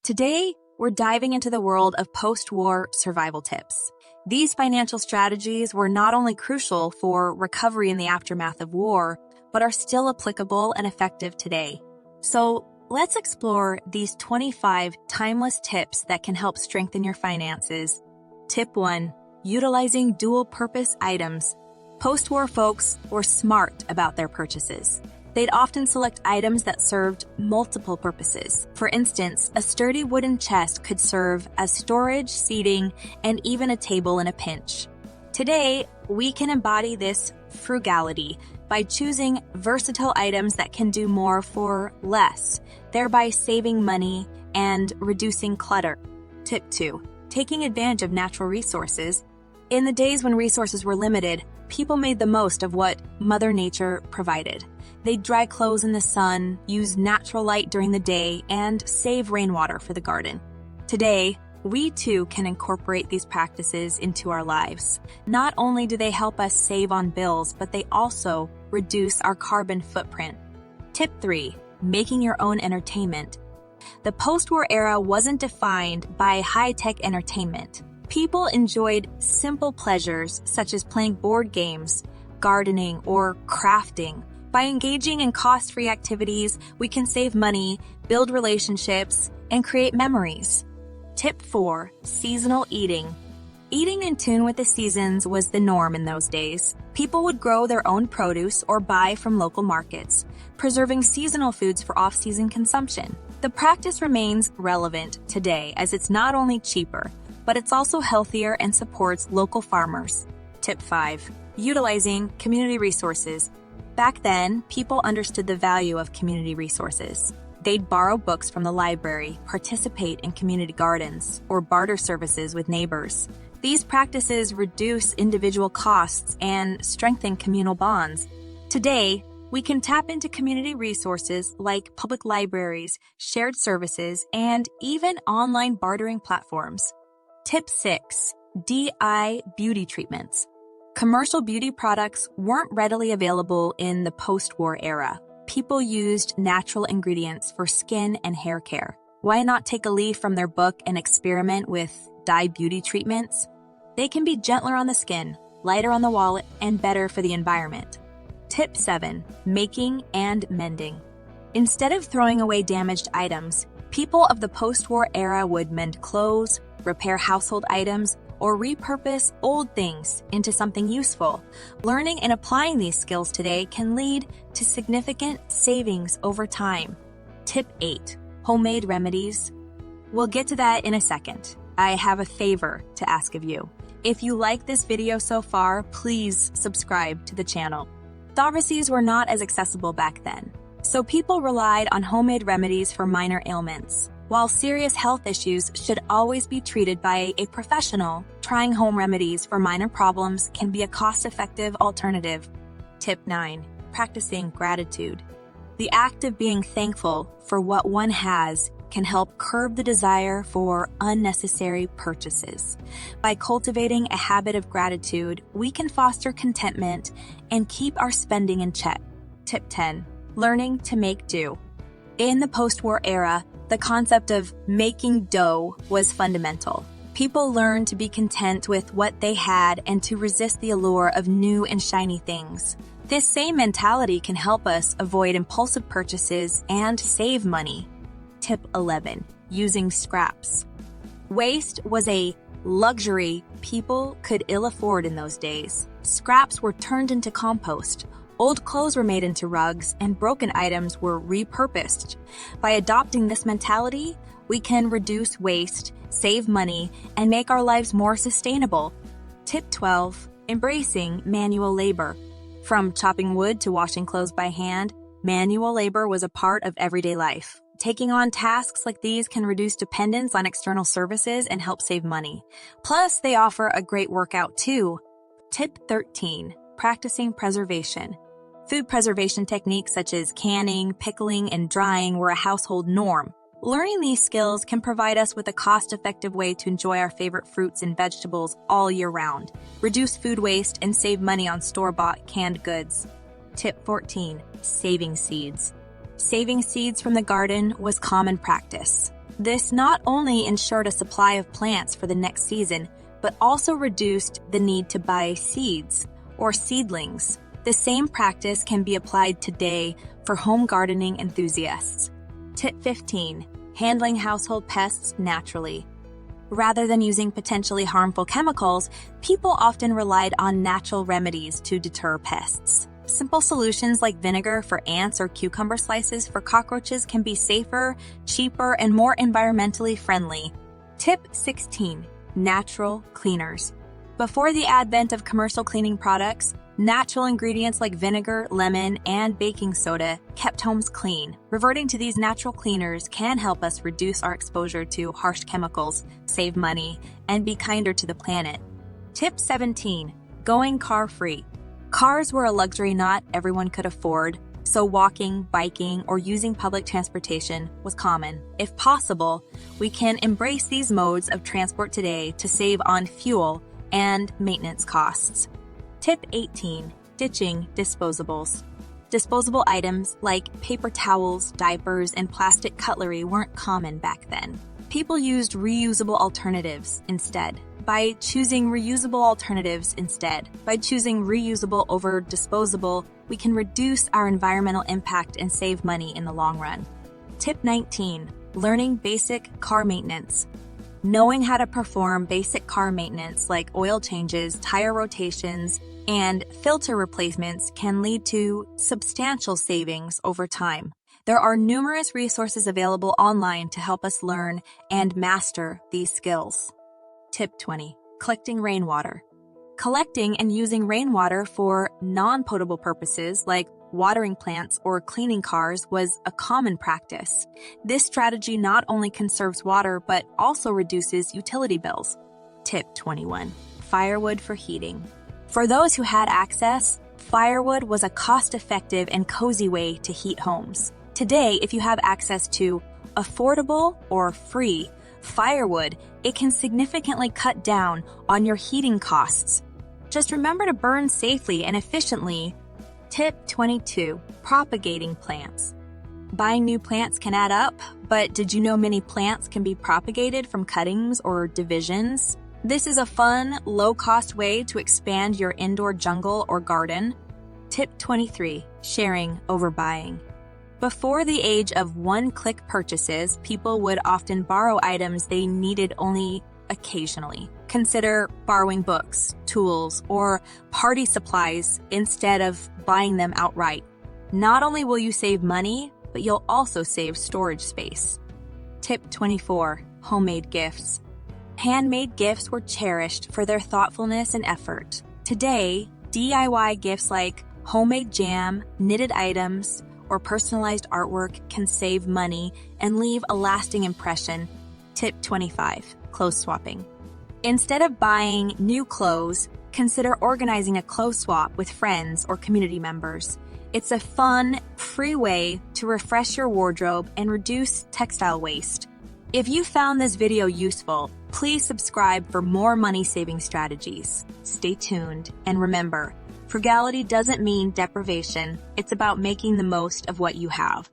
Today, we're diving into the world of post-war survival tips. These financial strategies were not only crucial for recovery in the aftermath of war, but are still applicable and effective today. So, let's explore these 25 timeless tips that can help strengthen your finances. Tip 1. Utilizing dual-purpose items. Post-war folks were smart about their purchases. They'd often select items that served multiple purposes. For instance, a sturdy wooden chest could serve as storage, seating, and even a table in a pinch. Today, we can embody this frugality by choosing versatile items that can do more for less, thereby saving money and reducing clutter. Tip 2. Taking advantage of natural resources. In the days when resources were limited, people made the most of what Mother Nature provided. They'd dry clothes in the sun, use natural light during the day, and save rainwater for the garden. Today, we too can incorporate these practices into our lives. Not only do they help us save on bills, but they also reduce our carbon footprint. Tip 3. Making your own entertainment. The post-war era wasn't defined by high-tech entertainment. People enjoyed simple pleasures such as playing board games, gardening, or crafting. By engaging in cost-free activities, we can save money, build relationships, and create memories. Tip 4. Seasonal eating. Eating in tune with the seasons was the norm in those days. People would grow their own produce or buy from local markets, preserving seasonal foods for off-season consumption. The practice remains relevant today as it's not only cheaper, but it's also healthier and supports local farmers. Tip 5. Utilizing community resources. Back then, people understood the value of community resources. They'd borrow books from the library, participate in community gardens, or barter services with neighbors. These practices reduce individual costs and strengthen communal bonds. Today, we can tap into community resources like public libraries, shared services, and even online bartering platforms. Tip 6. DI beauty treatments. Commercial beauty products weren't readily available in the post-war era. People used natural ingredients for skin and hair care. Why not take a leaf from their book and experiment with dye beauty treatments? They can be gentler on the skin, lighter on the wallet, and better for the environment. Tip 7. Making and mending. Instead of throwing away damaged items, people of the post-war era would mend clothes, repair household items, or repurpose old things into something useful. Learning and applying these skills today can lead to significant savings over time. Tip 8. Homemade remedies. We'll get to that in a second. I have a favor to ask of you. If you like this video so far, please subscribe to the channel. Thought recipes were not as accessible back then, so people relied on homemade remedies for minor ailments. While serious health issues should always be treated by a professional, trying home remedies for minor problems can be a cost-effective alternative. Tip 9. Practicing gratitude. The act of being thankful for what one has can help curb the desire for unnecessary purchases. By cultivating a habit of gratitude, we can foster contentment and keep our spending in check. Tip 10. Learning to make do. In the post-war era, the concept of making dough was fundamental. People learned to be content with what they had and to resist the allure of new and shiny things. This same mentality can help us avoid impulsive purchases and save money. Tip 11. Using scraps. Waste was a luxury people could ill afford in those days. Scraps were turned into compost. Old clothes were made into rugs, and broken items were repurposed. By adopting this mentality, we can reduce waste, save money, and make our lives more sustainable. Tip 12. Embracing manual labor. From chopping wood to washing clothes by hand, manual labor was a part of everyday life. Taking on tasks like these can reduce dependence on external services and help save money. Plus, they offer a great workout too. Tip 13. Practicing preservation. Food preservation techniques such as canning, pickling, and drying were a household norm. Learning these skills can provide us with a cost-effective way to enjoy our favorite fruits and vegetables all year round, reduce food waste, and save money on store-bought canned goods. Tip 14. Saving seeds. Saving seeds from the garden was common practice. This not only ensured a supply of plants for the next season, but also reduced the need to buy seeds or seedlings. The same practice can be applied today for home gardening enthusiasts. Tip 15. Handling household pests naturally. Rather than using potentially harmful chemicals, people often relied on natural remedies to deter pests. Simple solutions like vinegar for ants or cucumber slices for cockroaches can be safer, cheaper, and more environmentally friendly. Tip 16. Natural cleaners. Before the advent of commercial cleaning products, natural ingredients like vinegar, lemon, and baking soda kept homes clean. Reverting to these natural cleaners can help us reduce our exposure to harsh chemicals, save money, and be kinder to the planet. Tip 17. Going car-free. Cars were a luxury not everyone could afford, so walking, biking, or using public transportation was common. If possible, we can embrace these modes of transport today to save on fuel and maintenance costs. Tip 18. Ditching disposables. Disposable items like paper towels, diapers, and plastic cutlery weren't common back then. People used reusable alternatives instead. By choosing reusable over disposable, we can reduce our environmental impact and save money in the long run. Tip 19. Learning basic car maintenance. Knowing how to perform basic car maintenance like oil changes, tire rotations, and filter replacements can lead to substantial savings over time. There are numerous resources available online to help us learn and master these skills. Tip 20. Collecting rainwater. Collecting and using rainwater for non-potable purposes like watering plants or cleaning cars was a common practice. This strategy not only conserves water but also reduces utility bills. Tip 21. Firewood for heating. For those who had access, firewood was a cost-effective and cozy way to heat homes. Today, if you have access to affordable or free firewood, it can significantly cut down on your heating costs. Just remember to burn safely and efficiently. Tip 22. Propagating plants. Buying new plants can add up, but did you know many plants can be propagated from cuttings or divisions? This is a fun, low-cost way to expand your indoor jungle or garden. Tip 23. Sharing over buying. Before the age of one-click purchases, people would often borrow items they needed only occasionally. Consider borrowing books, tools, or party supplies instead of buying them outright. Not only will you save money, but you'll also save storage space. Tip 24. Homemade gifts. Handmade gifts were cherished for their thoughtfulness and effort. Today, DIY gifts like homemade jam, knitted items, or personalized artwork can save money and leave a lasting impression. Tip 25. Clothes swapping. Instead of buying new clothes, consider organizing a clothes swap with friends or community members. It's a fun, free way to refresh your wardrobe and reduce textile waste. If you found this video useful, please subscribe for more money-saving strategies. Stay tuned, and remember, frugality doesn't mean deprivation. It's about making the most of what you have.